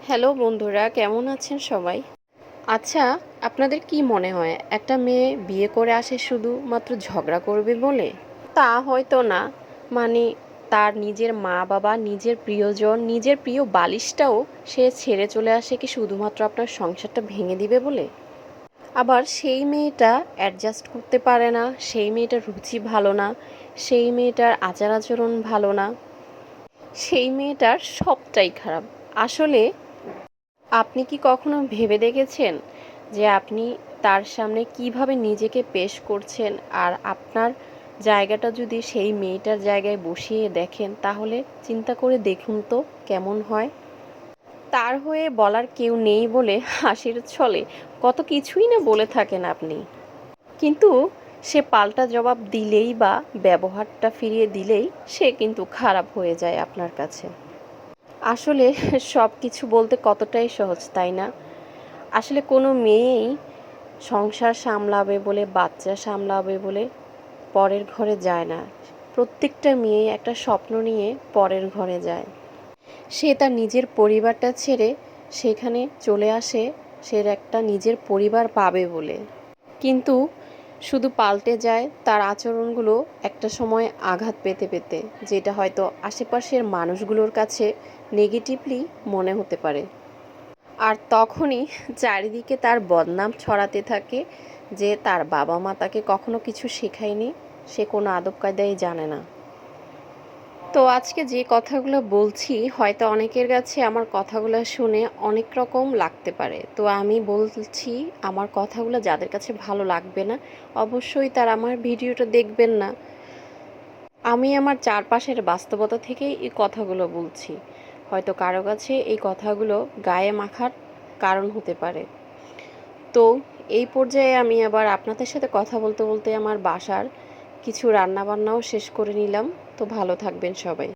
Hello বন্ধুরা, কেমন আছেন সবাই? আচ্ছা, আপনাদের কি মনে হয় একটা মেয়ে বিয়ে করে আসে শুধুমাত্র ঝগড়া করবে বলে? তা হয়তো না। মানে তার নিজের মা বাবা, নিজের প্রিয়জন, নিজের প্রিয় বালিশটাও সে ছেড়ে চলে আসে কি শুধুমাত্র আপনার সংসারটা ভেঙে দিবে বলে? আবার সেই মেয়েটা অ্যাডজাস্ট করতে পারে না, সেই মেয়েটার রুচি ভালো না, সেই মেয়েটার আচার আচরণ ভালো না, সেই মেয়েটার সবটাই খারাপ। আসলে আপনি কি কখনো ভেবে দেখেছেন যে আপনি তার সামনে কিভাবে নিজেকে পেশ করছেন? আর আপনার জায়গাটা যদি সেই মেয়েটার জায়গায় বসিয়ে দেখেন তাহলে চিন্তা করে দেখুন তো কেমন হয়? তার হয়ে বলার কেউ নেই বলে হাসির ছলে কত কিছুই না বলে থাকেন আপনি। কিন্তু সে পাল্টা জবাব দিলেই বা ব্যবহারটা ফিরিয়ে দিলেই সে কিন্তু খারাপ হয়ে যায় আপনার কাছে। আসলে সব কিছু বলতে কতটাই সহজ, তাই না? আসলে কোনো মেয়েই সংসার সামলাবে বলে, বাচ্চা সামলাবে বলে পরের ঘরে যায় না। প্রত্যেকটা মেয়েই একটা স্বপ্ন নিয়ে পরের ঘরে যায়। সে তার নিজের পরিবারটা ছেড়ে সেখানে চলে আসে সে একটা নিজের পরিবার পাবে বলে। কিন্তু শুধু পাল্টে যায় তার আচরণগুলো একটা সময় আঘাত পেতে পেতে, যেটা হয়তো আশেপাশের মানুষগুলোর কাছে নেগেটিভলি মনে হতে পারে। আর তখনই চারিদিকে তার বদনাম ছড়াতে থাকে যে তার বাবা মা তাকে কখনো কিছু শেখায়নি, সে কোনো আদব কায়দাই জানে না। তো আজকে যে কথাগুলো বলছি হয়তো অনেকের কাছে আমার কথাগুলো শুনে অনেক রকম লাগতে পারে, তো আমি বলছি আমার কথাগুলো যাদের কাছে ভালো লাগবে না অবশ্যই তারা আমার ভিডিওটা দেখবেন না। আমি আমার চারপাশের বাস্তবতা থেকেই এই কথাগুলো বলছি। হয়তো কারো কাছে এই কথাগুলো গায়ে মাখার কারণ হতে পারে। তো এই পর্যায়ে আমি আবার আপনাদের সাথে কথা বলতে বলতে আমার বাসার কিছু রান্নাবান্নাও শেষ করে নিলাম। তো ভালো থাকবেন সবাই।